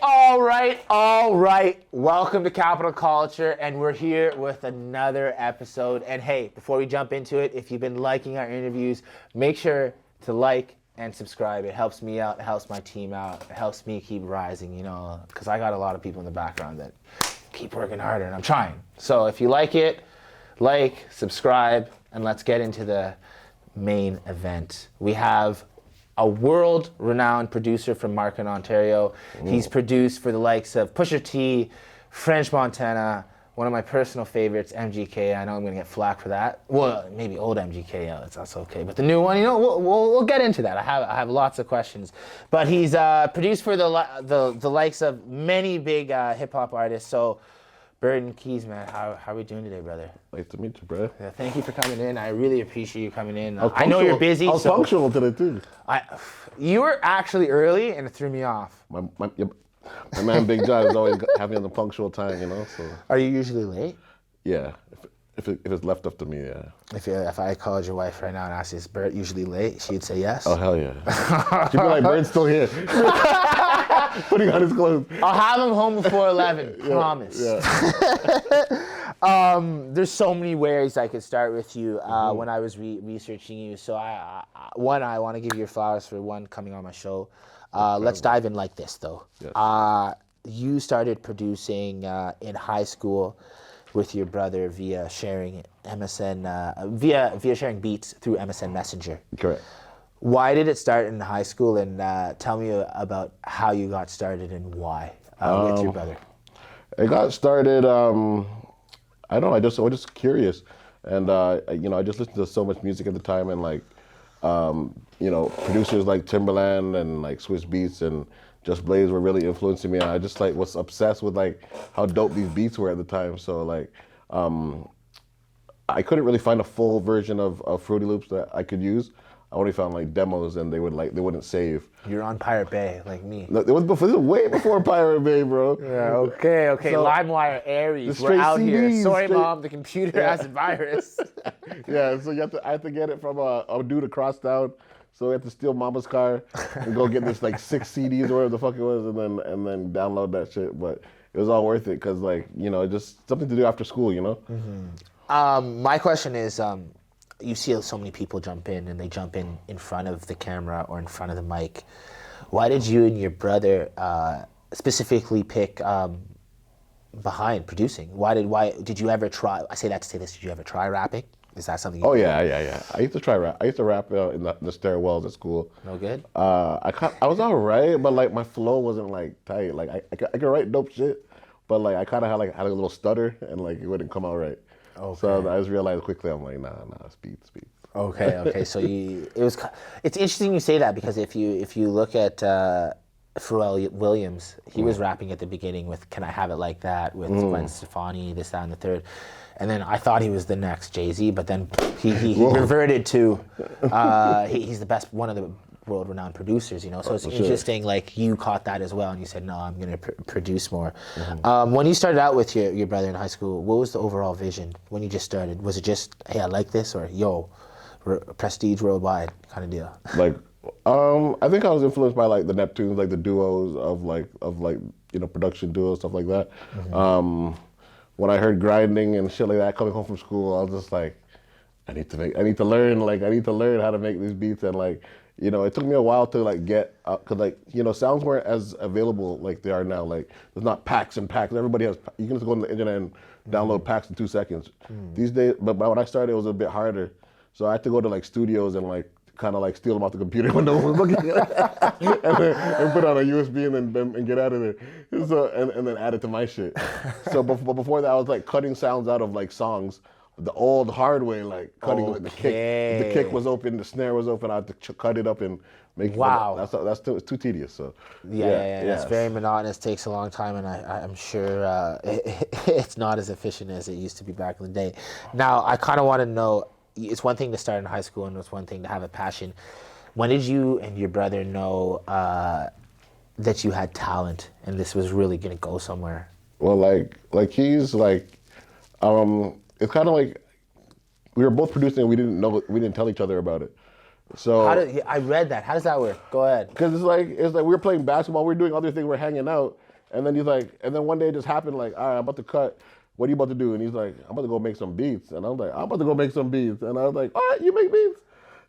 All right. Welcome to Capital Culture, and we're here with another episode. And hey, before we jump into it, if you've been liking our interviews, make sure to like and subscribe. It helps me out, it helps my team out, it helps me keep rising, you know, because I got a lot of people in the background that keep working harder, and I'm trying. So if you like it, like, subscribe, and let's get into the main event. We have a world-renowned producer from Markham, Ontario. Ooh. He's produced for the likes of PUSHA-T, French Montana, one of my personal favorites, MGK. I know I'm gonna get flack for that. Well, maybe old MGK, that's okay. But the new one, you know, we'll get into that. I have lots of questions. But he's produced for the likes of many big hip-hop artists. So, Burd and Keyz, man, how are we doing today, brother? Nice to meet you, bro. Yeah, thank you for coming in. I really appreciate you coming in. I know you're busy. I was punctual today, too. You were actually early, and it threw me off. My man Big John is always having the punctual time, you know. So. Are you usually late? Yeah, if it's left up to me, yeah. If I called your wife right now and asked, is Bert usually late? She'd say yes. Oh, hell yeah. She'd be like, Bert's still here. Putting on his clothes. I'll have him home before 11, promise. Yeah. There's so many ways I could start with you when I was researching you. So I want to give you your flowers for coming on my show. Let's dive in like this, though. Yes. You started producing in high school with your brother via sharing MSN, via sharing beats through MSN Messenger. Correct. Why did it start in high school, and tell me about how you got started and why with your brother? It got started, I don't know, I was just curious. And, I just listened to so much music at the time, and producers like Timberland and like Swiss Beats and Just Blaze were really influencing me. And I just was obsessed with how dope these beats were at the time. So I couldn't really find a full version of Fruity Loops that I could use. I only found demos, and they wouldn't save. You're on Pirate Bay like me. No, this was way before Pirate Bay, bro. Yeah, okay. So, LimeWire, Aries, we're out CDs, here. Sorry, Mom, the computer has a virus. Yeah, so I had to get it from a dude across town. So I had to steal Mama's car and go get this 6 CDs or whatever the fuck it was, and then download that shit. But it was all worth it because just something to do after school, you know. Mm-hmm. My question is. You see so many people jump in, and they jump in front of the camera or in front of the mic. Why did you and your brother specifically pick behind producing? Why did you ever try? I say that to say this. Did you ever try rapping? Is that something? Yeah. I used to try rap. I used to rap in the stairwells at school. No good. I was alright, but my flow wasn't tight. I could write dope shit, but I kind of had a little stutter, and it wouldn't come out right. Okay. So I just realized quickly, I'm nah, speed. Okay. So it's interesting you say that, because if you look at Pharrell Williams, he was rapping at the beginning with "Can I Have It Like That" with Gwen Stefani, this, that, and the third, and then I thought he was the next Jay-Z, but then he reverted to he's the best, one of the world-renowned producers, you know. So it's interesting, you caught that as well, and you said, no, I'm going to produce more. Mm-hmm. When you started out with your brother in high school, what was the overall vision when you just started? Was it just, hey, I like this, or prestige worldwide kind of deal? I think I was influenced by the Neptunes, the duos of production duos, stuff like that. Mm-hmm. When I heard grinding and shit like that coming home from school, I was just I need to learn how to make these beats, and it took me a while to get up, because sounds weren't as available like they are now. There's not packs and packs. Everybody has. You can just go on the internet and download packs in 2 seconds. These days, but when I started, it was a bit harder. So I had to go to studios and kind of steal them off the computer when no one was looking, and put on a USB and get out of there. So and then add it to my shit. So before that, I was cutting sounds out of songs. The old hard way, cutting the kick was open, the snare was open. I had to cut it up and make it. Wow, that's too tedious. So yeah, it's very monotonous. Takes a long time, and I'm sure it's not as efficient as it used to be back in the day. Now I kind of want to know. It's one thing to start in high school, and it's one thing to have a passion. When did you and your brother know that you had talent and this was really gonna go somewhere? Well, he's it's kind of we were both producing and we didn't tell each other about it. So I read that. How does that work? Go ahead. because it's like we were playing basketball, we were doing other things, we're hanging out, and then he's like, and then one day it just happened like, all right, I'm about to cut. What are you about to do? And he's like, I'm about to go make some beats. And I'm like, I'm about to go make some beats. And I was like, all right, you make beats.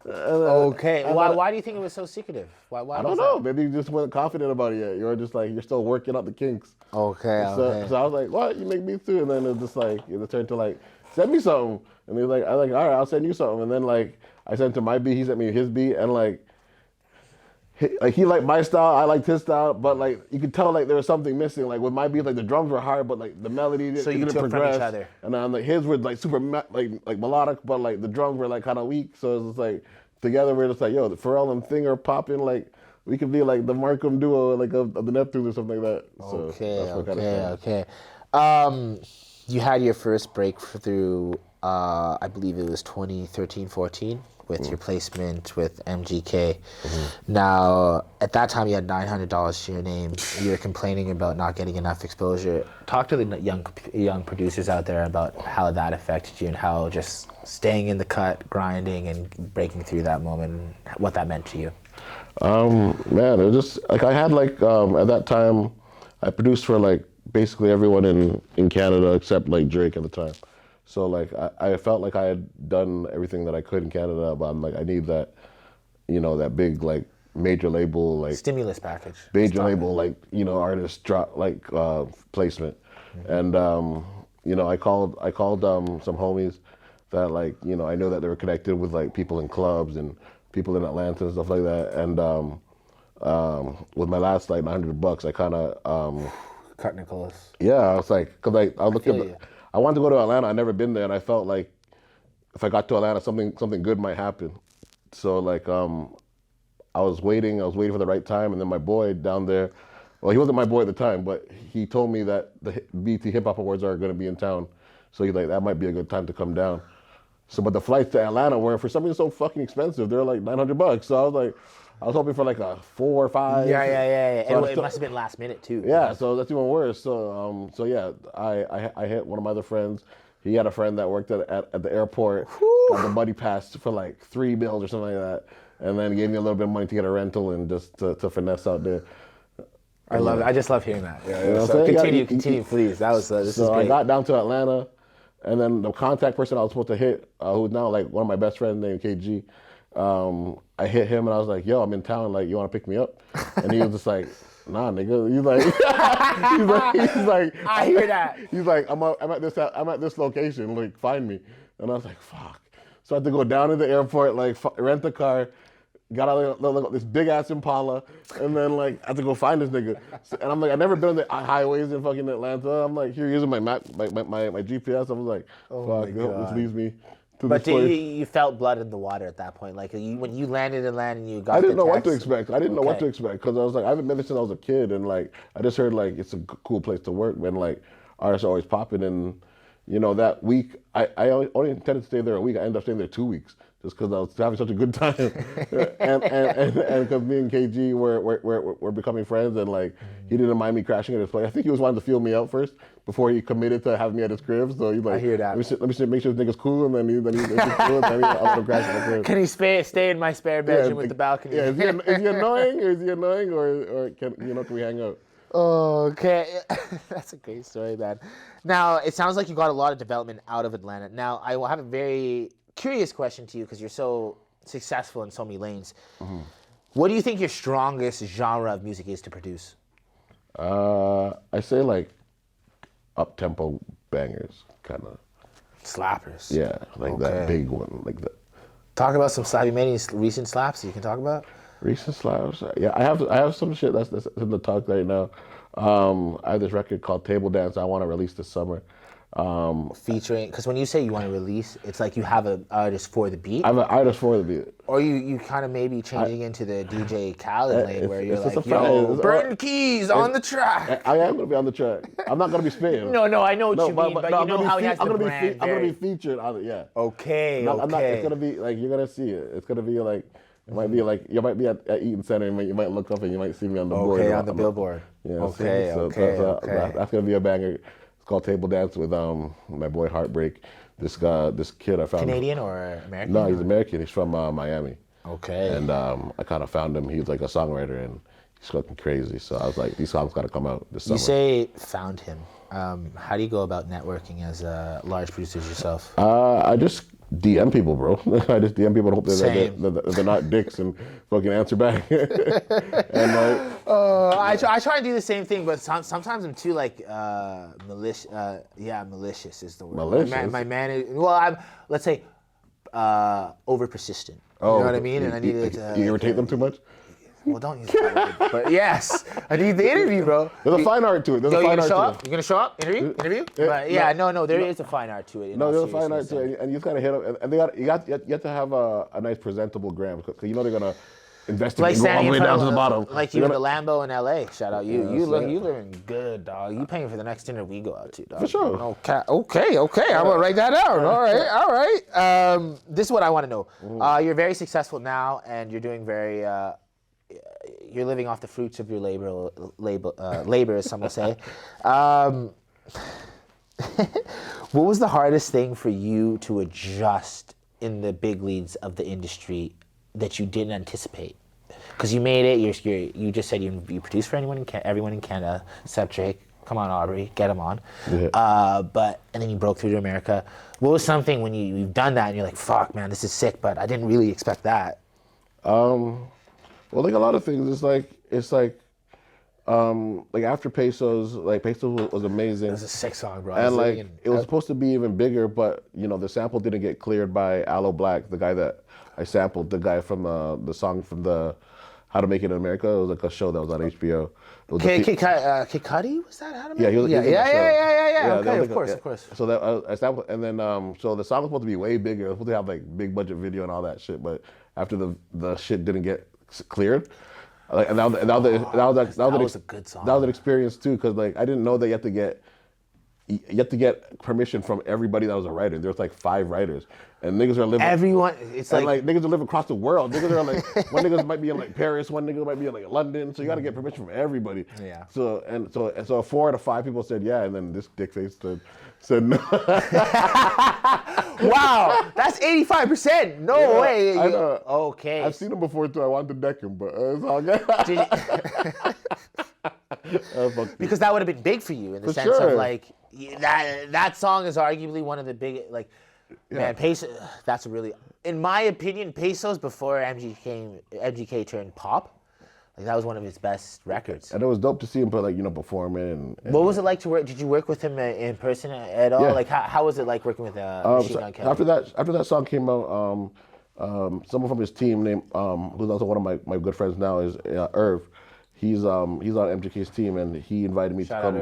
Okay. Why do you think it was so secretive? Why I don't know. Maybe you just wasn't confident about it yet. You're just like, you're still working out the kinks. Okay. So I was like, what? You make beats too? And then it just like, it turned to like, send me something. And he's like, all right, I'll send you something. And then like, I sent him my beat, he sent me his beat. And like he liked my style, I liked his style, but like you could tell like there was something missing. Like with my beat, like the drums were hard, but like the melody didn't took progress. from each other. And then like his were like super like melodic, but like the drums were like kind of weak. So it was just like together we're just like, yo, the Pharrell and Thing are popping. Like we could be like the Markham duo, like of the Neptunes or something like that. So Okay. You had your first breakthrough, I believe it was 2013-14. With your placement with MGK. Now, at that time, you had $900 to your name. You were complaining about not getting enough exposure. Talk to the young producers out there about how that affected you and how just staying in the cut, grinding, and breaking through that moment, what that meant to you. Man, it was just like I had like at that time, I produced for like basically everyone in Canada except like Drake at the time. So like I felt like I had done everything that I could in Canada, but I'm like I need that, that big like major label like stimulus package, major label like artist drop like placement, and I called some homies that like I know that they were connected with like people in clubs and people in Atlanta and stuff like that, and with my last like $900, I kind of cut Nicholas. Yeah, I was like, cause like I looked at. I wanted to go to Atlanta. I'd never been there, and I felt like if I got to Atlanta, something good might happen. So like, I was waiting for the right time, and then my boy down there, well, he wasn't my boy at the time, but he told me that the BT Hip Hop Awards are going to be in town. So he's like, that might be a good time to come down. So, but the flights to Atlanta were for some reason so fucking expensive. They're like $900. So I was like, I was hoping for like a 4 or 5. Yeah. So it must have been last minute too. Yeah, so that's even worse. So yeah, I hit one of my other friends. He had a friend that worked at the airport, got the buddy pass for like $3 bills or something like that, and then gave me a little bit of money to get a rental and just to finesse out there. I love it. I just love hearing that. Yeah, so continue, please. That was this is great. I got down to Atlanta, and then the contact person I was supposed to hit, who's now like one of my best friends named KG. I hit him and I was like, yo, I'm in town, like, you want to pick me up? And he was just like, nah, nigga. He's like, he's like, I hear that. He's like, I'm at this location, like, find me. And I was like, fuck. So I had to go down to the airport, like, rent a car, got out this big ass Impala, and then like I had to go find this nigga. And I'm like, I've never been on the highways in fucking Atlanta. I'm like, here, using my map, my GPS. I was like, fuck, this leads me. But you felt blood in the water at that point? Like when you landed in land and you got I didn't the know what text? to expect. I didn't know what to expect because I was like, I haven't been there since I was a kid, and like I just heard like it's a cool place to work when like artists are always popping. And that week I only intended to stay there a week. I ended up staying there 2 weeks just because I was having such a good time, and because me and KG were becoming friends, and like he didn't mind me crashing at his place. I think he was wanting to feel me out first before he committed to having me at his crib. So he's like, I hear that. Let me make sure this nigga's cool, and then he's cool, and then I'll let him crash at my crib. Can he stay in my spare bedroom with the balcony? Yeah, is he annoying, or can we hang out? Oh, okay. That's a great story, man. Now, it sounds like you got a lot of development out of Atlanta. Now, I will have a very curious question to you because you're so successful in so many lanes. Mm-hmm. What do you think your strongest genre of music is to produce? I say like up-tempo bangers, kind of. Slappers. Yeah, like that big one, like that. Talk about some slap. You made any recent slaps you can talk about? Recent slaps? Yeah, I have some shit that's in the talk right now. I have this record called Table Dance I want to release this summer. Featuring, because when you say you want to release, it's like you have an artist for the beat? I have an artist for the beat. Or you kind of maybe changing into the DJ Khaled lane where you're like, yo, Burd and Keyz on the track. I am going to be on the track. I'm not going to be spitting. No, I know what you mean, but you know how he has the brand. I'm going to be featured on it, yeah. Okay. It's going to be, like, you're going to see it. It's going to be like, it might be like, you might be at Eaton Center and you might look up and you might see me on the board. Okay, on the billboard. Yeah, okay. That's going to be a banger. It's called Table Dance with my boy Heartbreak. This kid I found. Canadian or American? No, he's American. He's from Miami. Okay. And I kind of found him. He was like a songwriter, and he's fucking crazy. So I was like, these songs got to come out this summer. You say found him. How do you go about networking as a large producer yourself? I just DM people, bro. I just DM people and hope that they're not dicks and fucking answer back. And like, I try and do the same thing, but sometimes I'm too like malicious. Malicious is the word. Malicious? My man is, well, let's say over persistent. You know what I mean? And I need to. You irritate them too much? Well, don't use that word. But yes, I need the interview, bro. There's a fine art to it. There's a fine art to it. You're gonna show up? Interview? But yeah, no, there is a fine art to it. No, there's a fine art to it, and you just gotta hit them. And you have to have a nice presentable gram, because you know they're gonna investigate and go all the way down to the bottom. Like you in the Lambo in LA. Shout out you. You living good, dog. You paying for the next dinner we go out to, dog. For sure. Okay. I'm gonna write that down. All right. This is what I want to know. You're very successful now, and you're doing very. You're living off the fruits of your labor, as some will say. What was the hardest thing for you to adjust in the big leagues of the industry that you didn't anticipate? Because you made it. You just said you produced for everyone in Canada, except Drake. Come on, Aubrey, get him on. Yeah. And then you broke through to America. What was something when you've done that and you're like, fuck, man, this is sick, but I didn't really expect that? Well, like a lot of things, it's like after Pesos, Pesos was amazing. It was a sick song, bro. And it was supposed to be even bigger, but the sample didn't get cleared by Aloe Black, the guy that I sampled, the guy from the song from the How to Make It in America. It was like a show that was on HBO. Kid Cudi, was that How to Make It? Yeah, he was. Yeah. Okay, of course. So that I sampled, and then so the song was supposed to be way bigger. It was supposed to have like big budget video and all that shit, but after the shit didn't get cleared. That was a good song. That was an experience too, because I didn't know that you have to get permission from everybody that was a writer. There's like 5 writers, and niggas are living. Everyone, it's like niggas are living across the world. Niggas are like one niggas might be in Paris, one nigga might be in London. So you got to get permission from everybody. Yeah. So 4 out of 5 people said yeah, and then this dickface said no. Wow, that's 85%. No way. I know. Okay. I've seen him before too. I wanted to deck him, but it's all good. Because that would have been big for you in the sense of that song is arguably one of the big man, Pesos. That's a really, in my opinion, Pesos before MGK turned pop. That was one of his best records. And it was dope to see him perform it. And what was it like to work? Did you work with him in person at all? Yeah. How was it like working with Machine Gun Kelly? After that song came out, someone from his team named who's also one of my good friends now is Irv. He's on MGK's team, and he invited me Shout out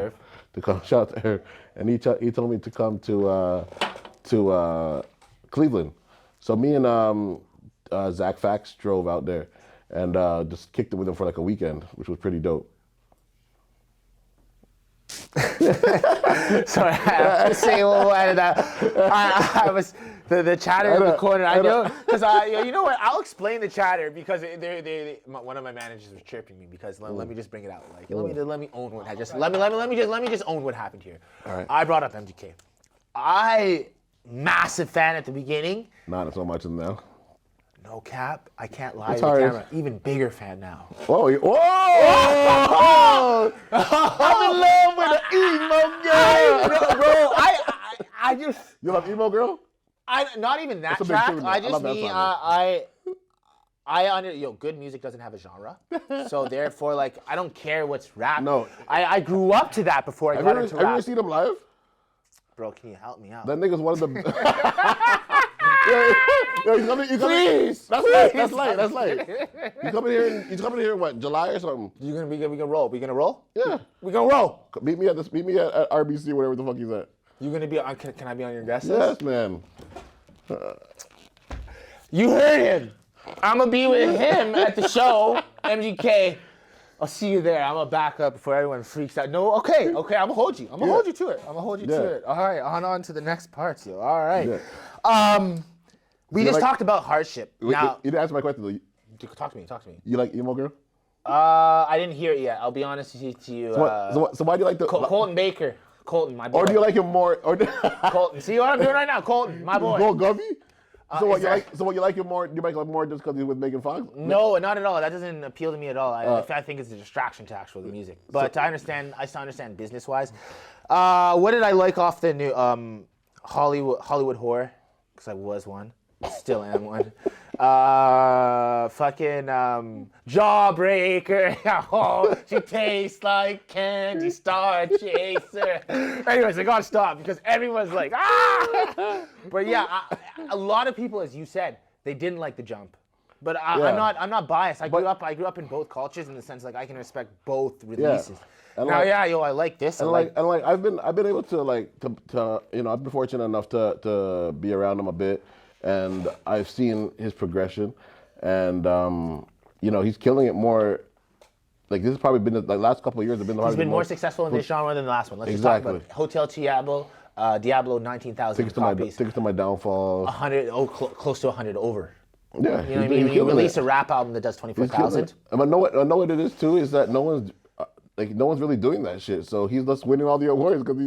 to Irv, and he told me to come to Cleveland. So me and Zach Fax drove out there and just kicked it with him for like a weekend, which was pretty dope. Sorry, I was saying we'll edit that. I was the chatter in the corner. I know because you know what? I'll explain the chatter because one of my managers was chirping me because let me just bring it out. Let me own what happened. Let me just own what happened here. All right. I brought up MGK. I massive fan at the beginning. Not so much now. No cap, I can't lie to the camera. Even bigger fan now. Whoa! I'm in love with an emo girl, bro. I just. You love emo girl? Not even that That's track. I just mean good music doesn't have a genre, so therefore I don't care what's rap. No, I grew up to that before I got into rap. Have you ever seen him live? Bro, can you help me out? That nigga's one of the. Please. That's light. You coming here what, July or something? We gonna roll. We gonna roll? Yeah. We gonna roll. Meet me at RBC, whatever the fuck he's at. You gonna be on? Can I be on your guest list? Yes, man. You heard him. I'm gonna be with him at the show, MGK. I'll see you there. I'm gonna back up before everyone freaks out. No, okay. I'm gonna hold you. I'm gonna hold you to it. To it. All right, on to the next parts, yo. All right. Yeah. We just talked about hardship. Now, you didn't answer my question though. Talk to me. You like emo girl? I didn't hear it yet. I'll be honest to you. So why do you like the Colton Baker? Colton, my boy. Or do you like him more? Colton. See what I'm doing right now? Colton, my boy. Bull Govey? So what you like? So what you like it more? You like it more just because he was Megan Fox? No, not at all. That doesn't appeal to me at all. I think it's a distraction to actually the music. But I still understand business wise. What did I like off the new Hollywood Horror? Because I was one, still am one. Fucking Jawbreaker. Oh, she tastes like candy star chaser. Anyways, I gotta stop because everyone's like, ah. But yeah, a lot of people, as you said, they didn't like the jump. But I'm not biased. I grew up in both cultures in the sense like I can respect both releases. And now, I like this. I've been able to I've been fortunate enough to be around him a bit, and I've seen his progression, and he's killing it more. Like this has probably been the last couple of years. He's been more successful in this genre than the last one. Let's just talk about Hotel Diablo, 19,000 copies. Tickets to My Downfall. 100, close to 100 over. Yeah, you know what I mean. When you release a rap album that does 24,000. I know what it is too is that no one's really doing that shit. So he's just winning all the awards because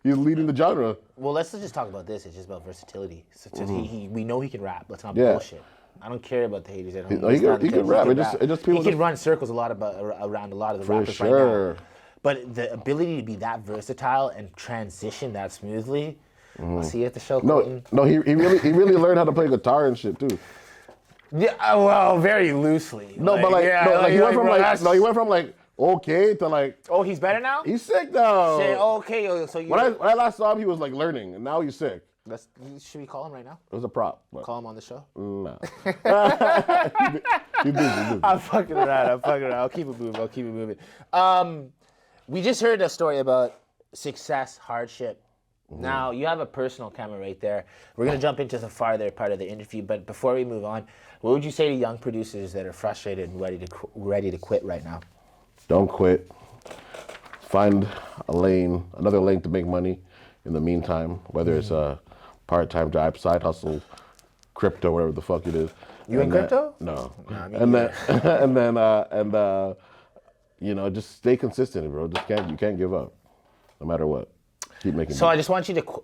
he's leading the genre. Well, let's just talk about this. It's just about versatility. So we know he can rap. Let's not bullshit. I don't care about the haters at home. He can rap. He can run circles around a lot of the rappers right now. But the ability to be that versatile and transition that smoothly, I'll see you at the show. No, he really learned how to play guitar and shit too. Yeah, well, very loosely. He went from okay to like. Oh, he's better now. He's sick now. Say okay. So when I last saw him, he was like learning, and now he's sick. Should we call him right now? It was a prop. Call him on the show? No. He's busy. I'm fucking around. I'll keep it moving. We just heard a story about success, hardship. Now, you have a personal camera right there. We're going to jump into the farther part of the interview, but before we move on, what would you say to young producers that are frustrated and ready to quit right now? Don't quit. Find another lane to make money in the meantime, whether it's a part-time job, side hustle, crypto, whatever the fuck it is. You in crypto? No. Just stay consistent, bro. You can't give up, no matter what. Keep making. So money. I just want you to,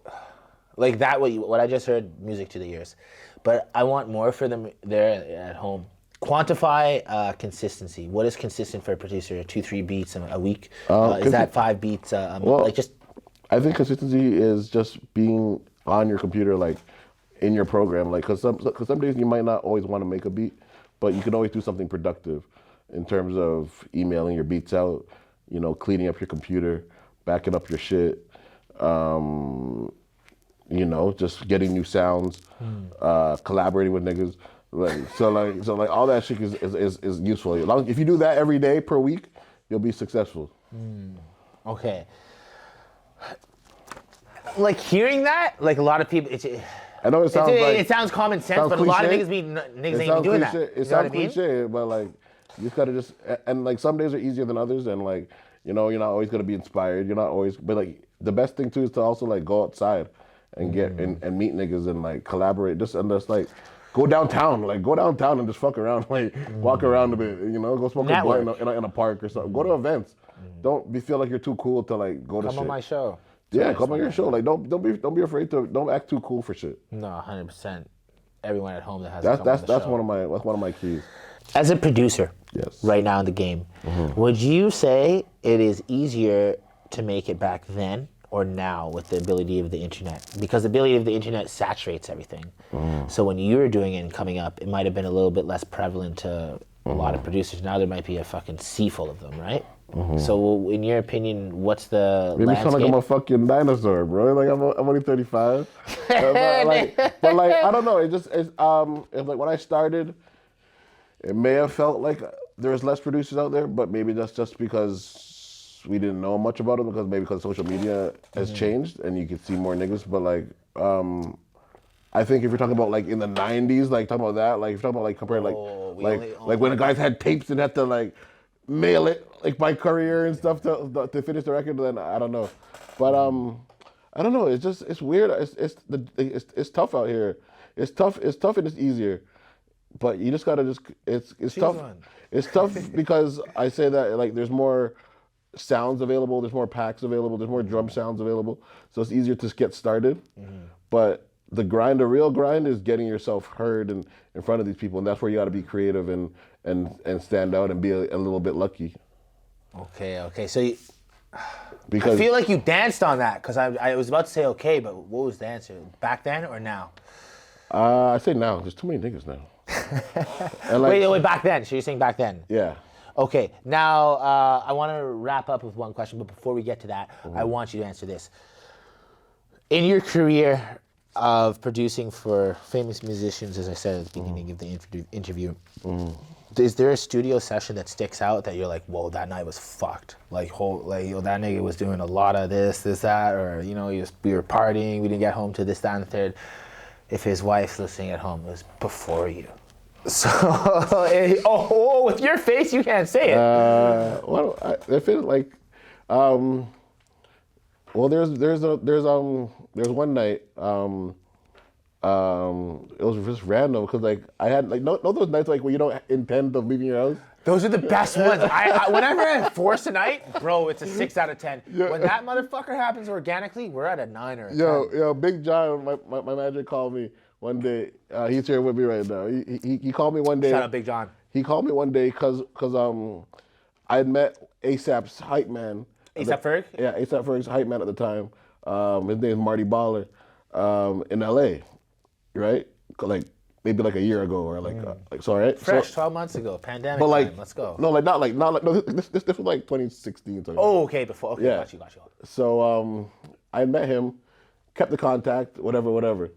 like that. What I just heard, music to the ears, but I want more for them there at home. Quantify consistency. What is consistent for a producer? 2-3 beats a week? Is that 5 beats? I think consistency is just being on your computer, like in your program, like because some days you might not always want to make a beat, but you can always do something productive in terms of emailing your beats out, cleaning up your computer, backing up your shit, just getting new sounds, collaborating with niggas. So all that shit is useful. If you do that every day per week, you'll be successful. Okay. Like hearing that, like a lot of people, I know it sounds common sense, but cliche. A lot of niggas ain't even doing that. It sounds cliche, but like you just gotta and like some days are easier than others, and like you're not always gonna be inspired. You're not always, but like the best thing too is to also like go outside and get and meet niggas and like collaborate. Just like go downtown and just fuck around, like walk around a bit, go smoke a blunt in a park or something. Go to events. Don't feel like you're too cool to like go to shit. Come on my show. Yeah, come on your show. Like don't be afraid to don't act too cool for shit. No, 100%. Everyone at home that has that's one of my keys. As a producer, yes, right now in the game, would you say it is easier to make it back then or now with the ability of the internet? Because the ability of the internet saturates everything. So when you were doing it and coming up, it might have been a little bit less prevalent to a lot of producers. Now there might be a fucking sea full of them, right? So in your opinion, what's the landscape? Me sound like I'm a fucking dinosaur, bro. Like I'm only 35. but I don't know. It's like when I started, it may have felt like there's less producers out there, but maybe that's just because we didn't know much about them, because social media has changed and you can see more niggas. But like, I think if you're talking about like in the 90s, like talking about that, like if you're talking about like compared like when the guys had tapes and had to like mail it like by courier and stuff to finish the record, then I don't know. But I don't know. It's weird. It's tough out here. It's tough and it's easier. But you just gotta it's tough. It's tough because I say that like there's more sounds available, there's more packs available, there's more drum sounds available, so it's easier to get started. But the real grind is getting yourself heard in front of these people, and that's where you got to be creative and stand out and be a little bit lucky. Okay. So Because I feel like you danced on that because I was about to say okay, but what was the answer? Back then or now? I say now. There's too many niggas now. And like, Wait, back then. So you're saying back then? yeah. Okay. Now I want to wrap up with one question, but before we get to that, I want you to answer this. In your career of producing for famous musicians, as I said at the beginning of the interview, is there a studio session that sticks out that you're like, whoa, that night was fucked? Like, that nigga was doing a lot of this, that, or, you know, we were partying, we didn't get home to this, that, and the third. If his wife's listening at home, it was before you. So, with your face, you can't say it. Well, I feel like, well, there's one night, it was just random because like I had like no those nights like where you don't intend of leaving your house. Those are the best ones. Whenever I force a night, bro, it's a 6 out of 10. Yeah. When that motherfucker happens organically, we're at a 9 or a 10. Yo, Big John, my manager called me one day. He's here with me right now. He called me one day. Shout out Big John. He called me one day because I had met ASAP's hype man. ASAP Ferg? Yeah, ASAP Ferg's hype man at the time. His name is Marty Baller in LA, right? Like maybe like a year ago or like so, right? Fresh, 12 months ago, pandemic but like, time. Let's go. No, not like no. This was like 2016. So oh, okay, before. Okay, yeah. Got you. So I met him, kept the contact, whatever.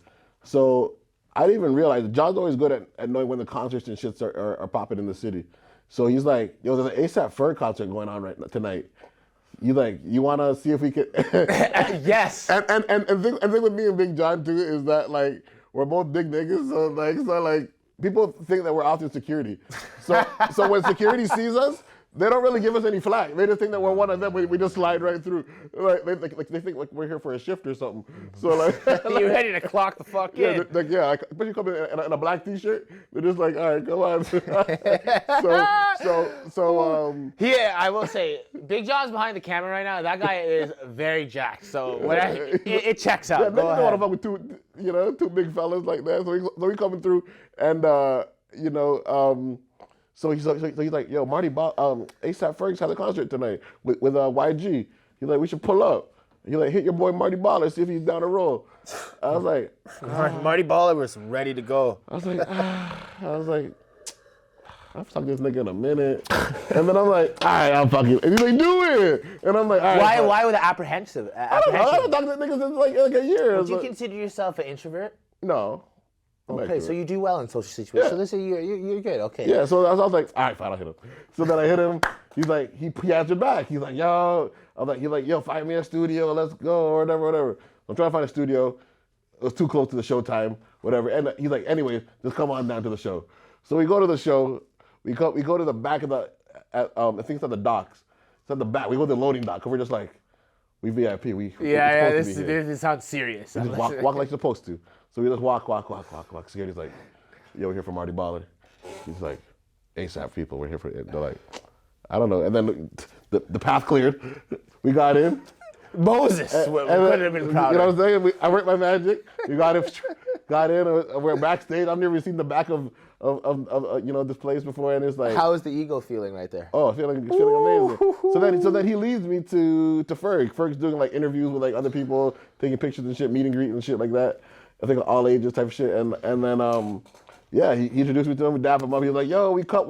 So I didn't even realize John's always good at knowing when the concerts and shits are popping in the city. So he's like, yo, there's an ASAP Ferg concert going on tonight. You want to see if we could? Yes. And thing with me and Big John too is that like we're both big niggas, so like people think that we're out in security. So when security sees us, they don't really give us any flack. They just think that we're one of them. We just slide right through. Like they think like we're here for a shift or something. So like you're ready to clock the fuck in. But you come in a black t-shirt. They're just like, all right, come on. so yeah, I will say, Big John's behind the camera right now. That guy is very jacked. So it checks out. Yeah, they don't want to fuck with two big fellas like that. So he coming through and So he's like, yo, Marty, ASAP Ferg's had a concert tonight with YG. He's like, we should pull up. He's like, hit your boy Marty Baller, see if he's down the roll. I was like, Marty Baller was ready to go. I was like, I've talked to this nigga in a minute. And then I'm like, all right, I'll fuck you. And he's like, do it. And I'm like, all right. Why were they apprehensive? I haven't talked to niggas since like a year. Would you consider yourself an introvert? No. Okay, so you do well in social situations. Yeah. So let's say you're good. Okay. Yeah. So I was like, all right, fine, I'll hit him. So then I hit him. He's like, he answered back. He's like, yo. He's like, yo, find me a studio. Let's go, or whatever. I'm trying to find a studio. It was too close to the show time, whatever. And he's like, anyway, just come on down to the show. So we go to the show. We go to the back of I think it's at the docks. It's at the back. We go to the loading dock. Cause we're just like, we VIP. This sounds serious. We just walk like you're supposed to. So we just walk. Security's like, yo, we're here for Marty Baller. He's like, ASAP people, we're here for it. They're like, I don't know. And then the path cleared. We got in. Moses. We couldn't have been prouder. You know what I'm saying? I worked my magic. We got in. We're backstage. I've never seen the back of this place before, and it's like, how is the ego feeling right there? Oh, feeling amazing. So then he leads me to Ferg. Ferg's doing like interviews with like other people, taking pictures and shit, meet and greet and shit like that. I think all ages type of shit, and then he introduced me to him. We dapped him up. He was like, "Yo, we cut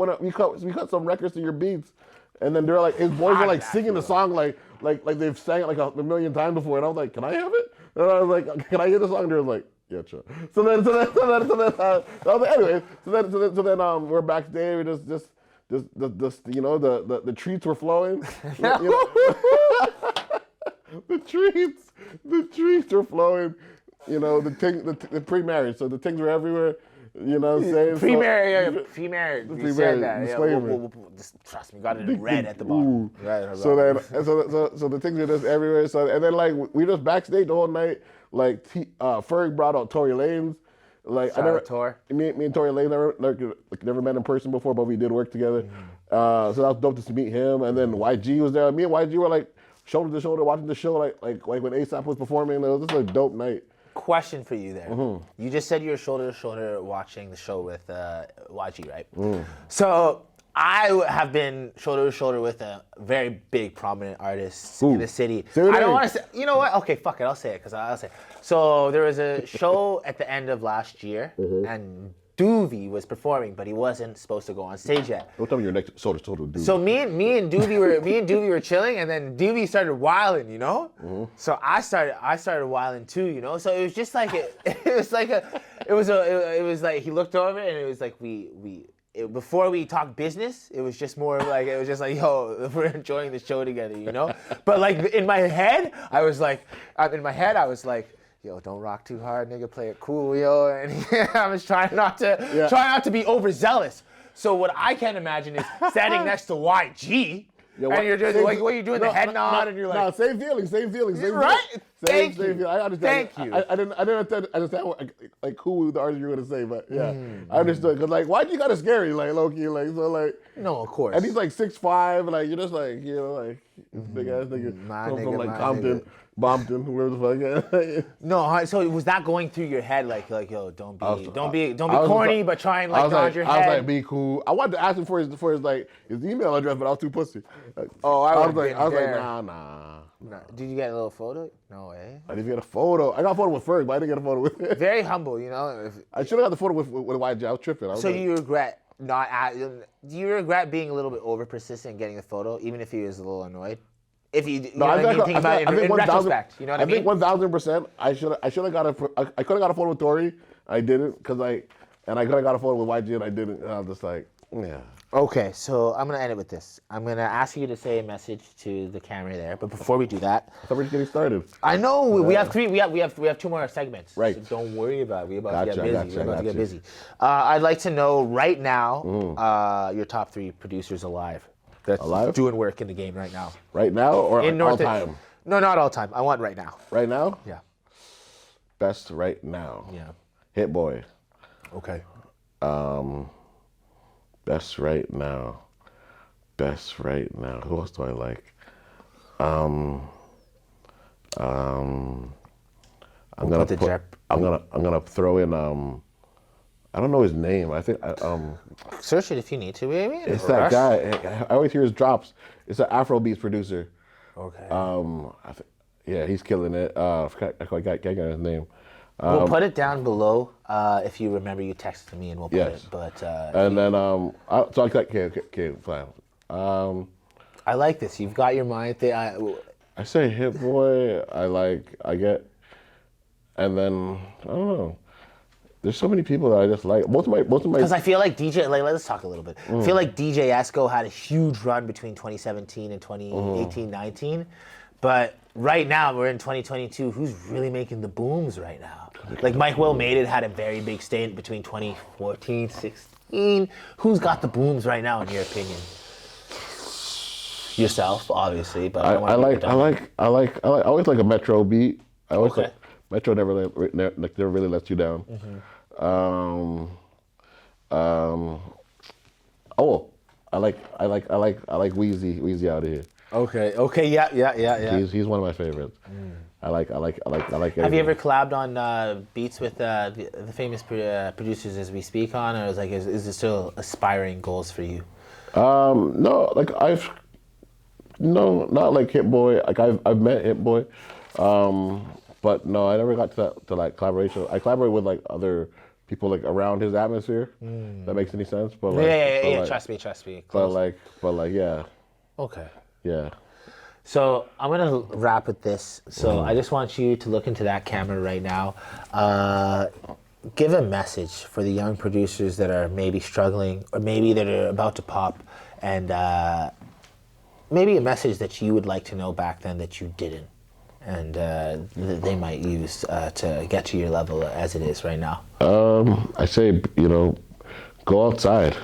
some records to your beats," and then they're like, his boys were like singing the song like they've sang it like a million times before, and I was like, "Can I have it?" And I was like, "Can I hear the song?" They were like, "Yeah, sure." So then we're backstage. We just the treats were flowing. The treats were flowing. The pre-marriage, so the things were everywhere. You know what I'm saying? Pre-marriage. You said that. Yeah, just trust me, got it in red at the bottom. Right, so the things are just everywhere. So and then like we just backstage the whole night. Like Ferg brought out Tory Lanez. Like me and Tory Lanez never met in person before, but we did work together. So that was dope to meet him. And then YG was there. Me and YG were like shoulder to shoulder watching the show. Like when ASAP was performing. It was just a dope night. question for you there. You just said you were shoulder to shoulder watching the show with YG, right? So I have been shoulder to shoulder with a very big prominent artist in the city. I don't want to say, you know what? Okay, fuck it. I'll say it because I'll say it. So there was a show at the end of last year and Doovie was performing, but he wasn't supposed to go on stage yet. Don't tell me you're next shoulder to shoulder with Doovie. So me and Doovie were chilling, and then Doovie started wilding, you know. So I started wilding too, you know. So it was just like it was like he looked over and it was like before we talked business, it was just more like yo, we're enjoying the show together, you know. But like in my head, I was like, yo, don't rock too hard, nigga. Play it cool, yo. And I was trying not to be overzealous. So what I can imagine is standing next to YG, and you're just like, what are you doing? The head nod, and you're like, no, same feelings. Right? Thank you. I understand. Thank you. I didn't understand what, like who the artist you were gonna say, but yeah, I understood. Cause like, why'd you gotta scary, like low key, like so, like. No, of course. And he's like 6'5", like you're just like, you know, like big ass nigga from like Compton. Bompton, where the fuck? No, so was that going through your head, like yo, don't be corny, but try and like nod your head? I was like, be cool. I wanted to ask him for his email address, but I was too pussy. Like, I was like, nah. Did you get a little photo? No way. I didn't get a photo. I got a photo with Ferg, but I didn't get a photo with him. Very humble, you know. I should have got the photo with YG. I was tripping. So you regret do you regret being a little bit over persistent in getting a photo, even if he was a little annoyed? If you, think about it in retrospect, you know what I mean? I think 1,000%. I should have got I could have got a photo with Tori. I didn't, and I could have got a photo with YG and I didn't. And I was just like, yeah. Okay, so I'm gonna end it with this. I'm gonna ask you to say a message to the camera there, but before we do that, I thought we were just getting started. I know we have three. We have 2 more segments. Right. So don't worry about it. We're about to get busy. I'd like to know right now your top 3 producers alive. That's alive? Doing work in the game right now. Right now or all time? No, not all time. I want right now. Right now? Yeah. Best right now. Yeah. Hit Boy. Okay. Best right now. Who else do I like? I'm gonna throw in I don't know his name. I think search it if you need to, baby. It's that guy. I always hear his drops. It's an Afrobeats producer. Okay. Yeah, he's killing it. I can't get his name. We'll put it down below if you remember. You texted me and we'll put it. But and then so I like okay, fine. I like this. You've got your mind thing. I say Hit Boy. And then I don't know. There's so many people that I just like. Most of my. Because I feel like DJ. Like, let's talk a little bit. I feel like DJ Esco had a huge run between 2017 and 2018, 19. But right now we're in 2022. Who's really making the booms right now? Like Mike Will Made It had a very big stint between 2014, 16. Who's got the booms right now in your opinion? Yourself, obviously. But I always like a Metro beat. Metro never really lets you down. I like Wheezy out of here. Okay, yeah. He's one of my favorites. I like. Have you ever collabed on beats with the famous producers as we speak on, or is it still aspiring goals for you? No, not like Hit Boy. Like I've met Hit Boy, but no, I never got to like collaboration. I collaborate with like other people like around his atmosphere. That makes any sense? But like, yeah. Trust me. Close. But like, yeah. Okay. Yeah. So I'm gonna wrap with this. So I just want you to look into that camera right now. Give a message for the young producers that are maybe struggling, or maybe that are about to pop, and maybe a message that you would like to know back then that you didn't, and they might use to get to your level as it is right now. I say, go outside.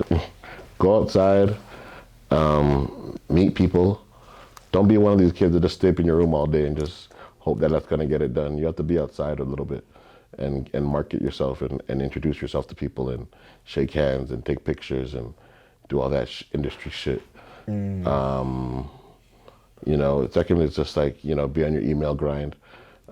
Go outside. Meet people. Don't be one of these kids that just stay up in your room all day and just hope that that's gonna get it done. You have to be outside a little bit and market yourself and introduce yourself to people and shake hands and take pictures and do all that industry shit. Secondly, it's just like, be on your email grind.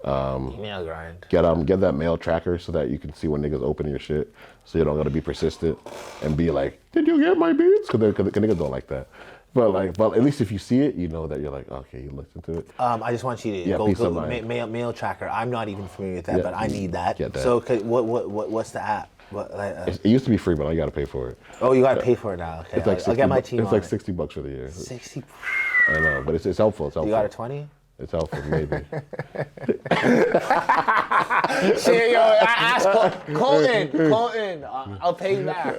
Email grind. Get that mail tracker so that you can see when niggas open your shit, so you don't gotta be persistent and be like, did you get my beats? Because niggas don't like that. But at least if you see it, you know that you're like, okay, you looked into it. I just want you to go mail tracker. I'm not even familiar with that, but I need that. Get that. So what's the app? It used to be free, but I gotta pay for it. Oh, you gotta pay for it now. Okay, It's like I'll get my team. It's like $60 for the year. 60. I know, but it's helpful. It's helpful. You got a 20? It's helpful, maybe. Shit, yo, I asked Colton. I'll pay you back.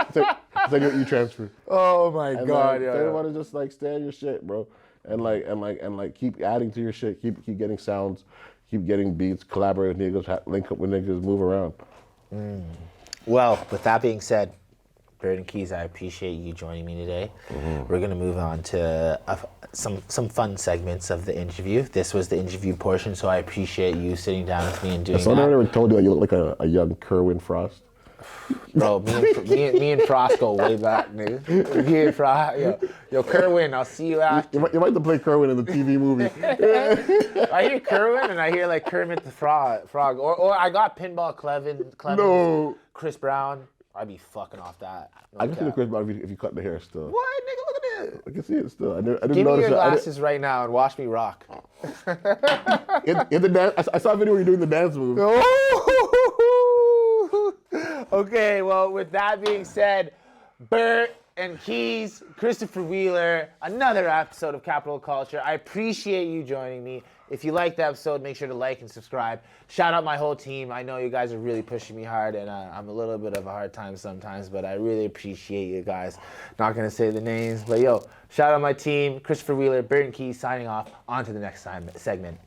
It's like your e-transfer. Oh my God, yo. They want to just like stay on your shit, bro, and keep adding to your shit, keep getting sounds, keep getting beats, collaborate with niggas, link up with niggas, move around. Well, with that being said, Burd and Keyz, I appreciate you joining me today. We're gonna move on to some fun segments of the interview. This was the interview portion, so I appreciate you sitting down with me and doing that. Someone ever told you that you look like a young Kerwin Frost? Bro, me and Frost go way back, nigga. Me and Frost, yo, Kerwin, I'll see you after. You might have to play Kerwin in the TV movie. I hear Kerwin and I hear like Kermit the Frog, or I got Pinball Clevin, No. Chris Brown. I'd be fucking off that. No I can see the Chris Brown if you cut the hair still. What, nigga? Look at this. I can see it still. I didn't Give me notice your it. glasses right now and watch me rock. In the dance, I saw a video where you're doing the dance move. Okay, well, with that being said, Burd and Keyz, Christopher Wheeler, another episode of Capital Culture. I appreciate you joining me. If you liked the episode, make sure to like and subscribe. Shout out my whole team. I know you guys are really pushing me hard, and I'm a little bit of a hard time sometimes, but I really appreciate you guys. Not going to say the names, but yo, shout out my team, Christopher Wheeler, Burd and Keyz signing off. On to the next segment.